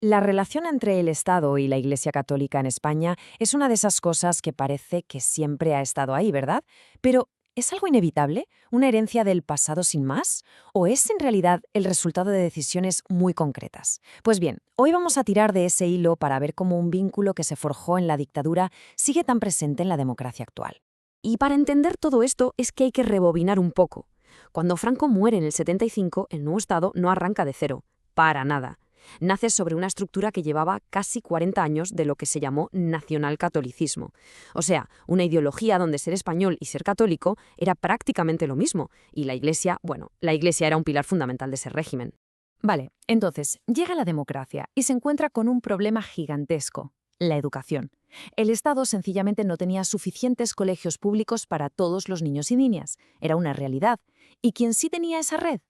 La relación entre el Estado y la Iglesia Católica en España es una de esas cosas que parece que siempre ha estado ahí, ¿verdad? Pero, ¿es algo inevitable? ¿Una herencia del pasado sin más? ¿O es en realidad el resultado de decisiones muy concretas? Pues bien, hoy vamos a tirar de ese hilo para ver cómo un vínculo que se forjó en la dictadura sigue tan presente en la democracia actual. Y para entender todo esto es que hay que rebobinar un poco. Cuando Franco muere en el 75, el nuevo Estado no arranca de cero, para nada. Nace sobre una estructura que llevaba casi 40 años de lo que se llamó nacionalcatolicismo. O sea, una ideología donde ser español y ser católico era prácticamente lo mismo, y la Iglesia, bueno, la Iglesia era un pilar fundamental de ese régimen. Vale, entonces, llega la democracia y se encuentra con un problema gigantesco: la educación. El Estado sencillamente no tenía suficientes colegios públicos para todos los niños y niñas. Era una realidad. ¿Y quién sí tenía esa red?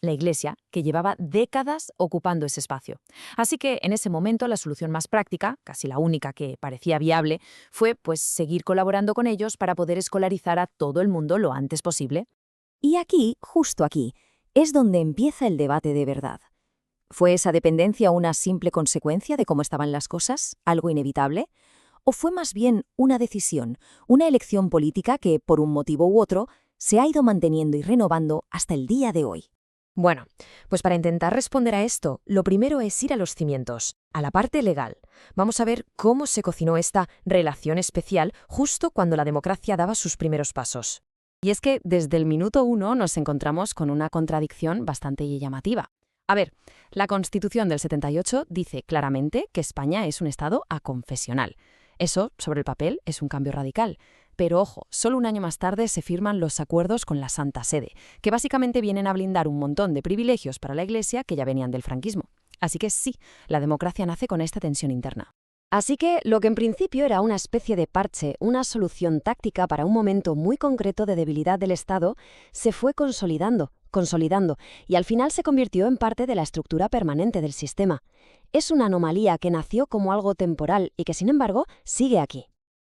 La Iglesia, que llevaba décadas ocupando ese espacio. Así que en ese momento la solución más práctica, casi la única que parecía viable, fue pues seguir colaborando con ellos para poder escolarizar a todo el mundo lo antes posible. Y aquí, justo aquí, es donde empieza el debate de verdad. ¿Fue esa dependencia una simple consecuencia de cómo estaban las cosas, algo inevitable? ¿O fue más bien una decisión, una elección política que, por un motivo u otro, se ha ido manteniendo y renovando hasta el día de hoy? Bueno, pues para intentar responder a esto, lo primero es ir a los cimientos, a la parte legal. Vamos a ver cómo se cocinó esta relación especial justo cuando la democracia daba sus primeros pasos. Y es que desde el minuto uno nos encontramos con una contradicción bastante llamativa. A ver, la Constitución del 78 dice claramente que España es un Estado aconfesional. Eso, sobre el papel, es un cambio radical. Pero ojo, solo un año más tarde se firman los acuerdos con la Santa Sede, que básicamente vienen a blindar un montón de privilegios para la Iglesia que ya venían del franquismo. Así que sí, la democracia nace con esta tensión interna. Así que lo que en principio era una especie de parche, una solución táctica para un momento muy concreto de debilidad del Estado, se fue consolidando, y al final se convirtió en parte de la estructura permanente del sistema. Es una anomalía que nació como algo temporal y que, sin embargo, sigue aquí.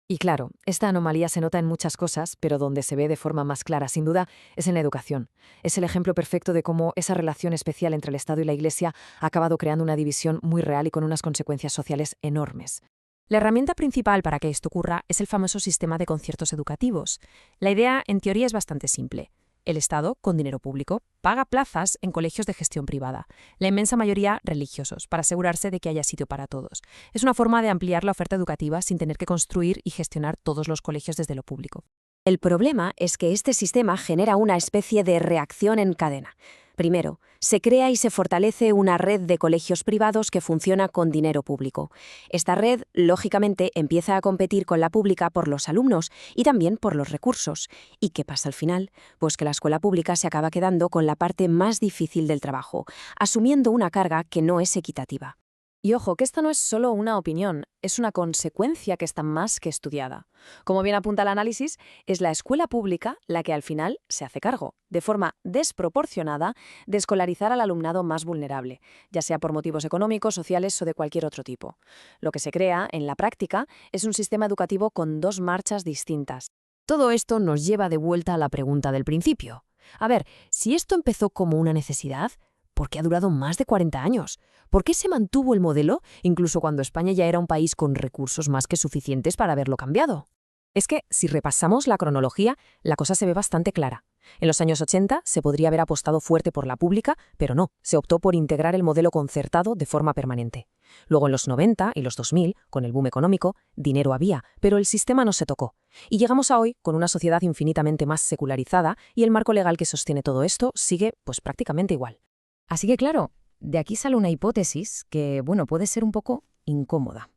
Y claro, esta anomalía se nota en muchas cosas, pero donde se ve de forma más clara, sin duda, es en la educación. Es el ejemplo perfecto de cómo esa relación especial entre el Estado y la Iglesia ha acabado creando una división muy real y con unas consecuencias sociales enormes. La herramienta principal para que esto ocurra es el famoso sistema de conciertos educativos. La idea, en teoría, es bastante simple. El Estado, con dinero público, paga plazas en colegios de gestión privada, la inmensa mayoría religiosos, para asegurarse de que haya sitio para todos. Es una forma de ampliar la oferta educativa sin tener que construir y gestionar todos los colegios desde lo público. El problema es que este sistema genera una especie de reacción en cadena. Primero, se crea y se fortalece una red de colegios privados que funciona con dinero público. Esta red, lógicamente, empieza a competir con la pública por los alumnos y también por los recursos. ¿Y qué pasa al final? Pues que la escuela pública se acaba quedando con la parte más difícil del trabajo, asumiendo una carga que no es equitativa. Y ojo, que esta no es solo una opinión, es una consecuencia que está más que estudiada. Como bien apunta el análisis, es la escuela pública la que al final se hace cargo, de forma desproporcionada, de escolarizar al alumnado más vulnerable, ya sea por motivos económicos, sociales o de cualquier otro tipo. Lo que se crea, en la práctica, es un sistema educativo con dos marchas distintas. Todo esto nos lleva de vuelta a la pregunta del principio. A ver, si esto empezó como una necesidad, ¿por qué ha durado más de 40 años? ¿Por qué se mantuvo el modelo incluso cuando España ya era un país con recursos más que suficientes para haberlo cambiado? Es que, si repasamos la cronología, la cosa se ve bastante clara. En los años 80 se podría haber apostado fuerte por la pública, pero no, se optó por integrar el modelo concertado de forma permanente. Luego en los 90 y los 2000, con el boom económico, dinero había, pero el sistema no se tocó. Y llegamos a hoy con una sociedad infinitamente más secularizada y el marco legal que sostiene todo esto sigue pues prácticamente igual. Así que claro, de aquí sale una hipótesis que, bueno, puede ser un poco incómoda.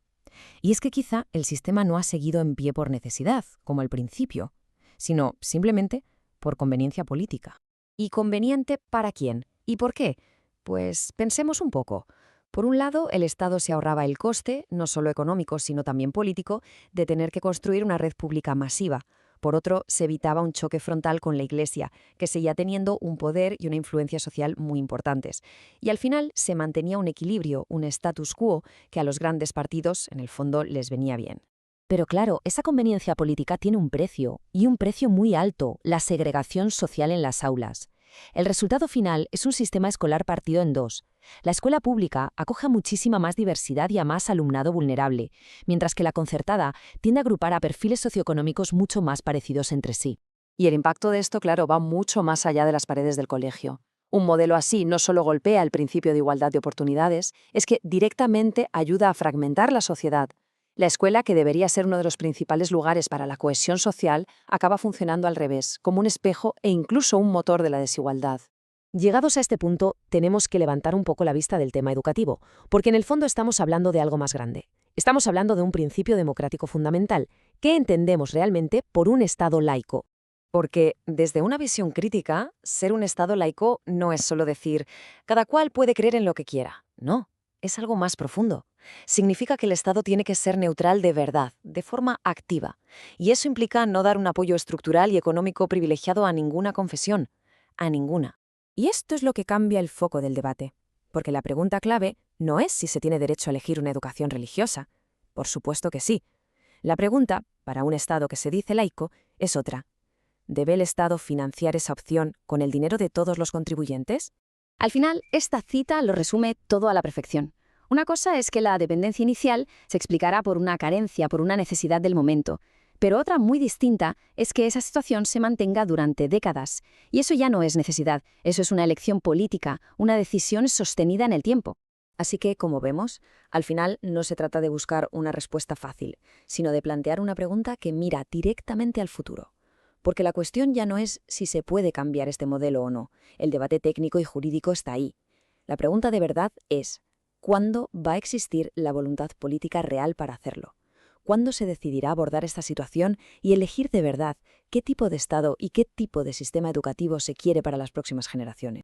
Y es que quizá el sistema no ha seguido en pie por necesidad, como al principio, sino simplemente por conveniencia política. ¿Y conveniente para quién? ¿Y por qué? Pues pensemos un poco. Por un lado, el Estado se ahorraba el coste, no solo económico, sino también político, de tener que construir una red pública masiva. Por otro, se evitaba un choque frontal con la Iglesia, que seguía teniendo un poder y una influencia social muy importantes. Y al final se mantenía un equilibrio, un status quo, que a los grandes partidos, en el fondo, les venía bien. Pero claro, esa conveniencia política tiene un precio, y un precio muy alto: la segregación social en las aulas. El resultado final es un sistema escolar partido en dos. La escuela pública acoge a muchísima más diversidad y a más alumnado vulnerable, mientras que la concertada tiende a agrupar a perfiles socioeconómicos mucho más parecidos entre sí. Y el impacto de esto, claro, va mucho más allá de las paredes del colegio. Un modelo así no solo golpea el principio de igualdad de oportunidades, es que directamente ayuda a fragmentar la sociedad. La escuela, que debería ser uno de los principales lugares para la cohesión social, acaba funcionando al revés, como un espejo e incluso un motor de la desigualdad. Llegados a este punto, tenemos que levantar un poco la vista del tema educativo, porque en el fondo estamos hablando de algo más grande. Estamos hablando de un principio democrático fundamental. ¿Qué entendemos realmente por un Estado laico? Porque, desde una visión crítica, ser un Estado laico no es solo decir, cada cual puede creer en lo que quiera. No, es algo más profundo. Significa que el Estado tiene que ser neutral de verdad, de forma activa. Y eso implica no dar un apoyo estructural y económico privilegiado a ninguna confesión. A ninguna. Y esto es lo que cambia el foco del debate. Porque la pregunta clave no es si se tiene derecho a elegir una educación religiosa. Por supuesto que sí. La pregunta, para un Estado que se dice laico, es otra. ¿Debe el Estado financiar esa opción con el dinero de todos los contribuyentes? Al final, esta cita lo resume todo a la perfección. Una cosa es que la dependencia inicial se explicará por una carencia, por una necesidad del momento, pero otra muy distinta es que esa situación se mantenga durante décadas. Y eso ya no es necesidad, eso es una elección política, una decisión sostenida en el tiempo. Así que, como vemos, al final no se trata de buscar una respuesta fácil, sino de plantear una pregunta que mira directamente al futuro. Porque la cuestión ya no es si se puede cambiar este modelo o no. El debate técnico y jurídico está ahí. La pregunta de verdad es, ¿cuándo va a existir la voluntad política real para hacerlo? ¿Cuándo se decidirá abordar esta situación y elegir de verdad qué tipo de Estado y qué tipo de sistema educativo se quiere para las próximas generaciones?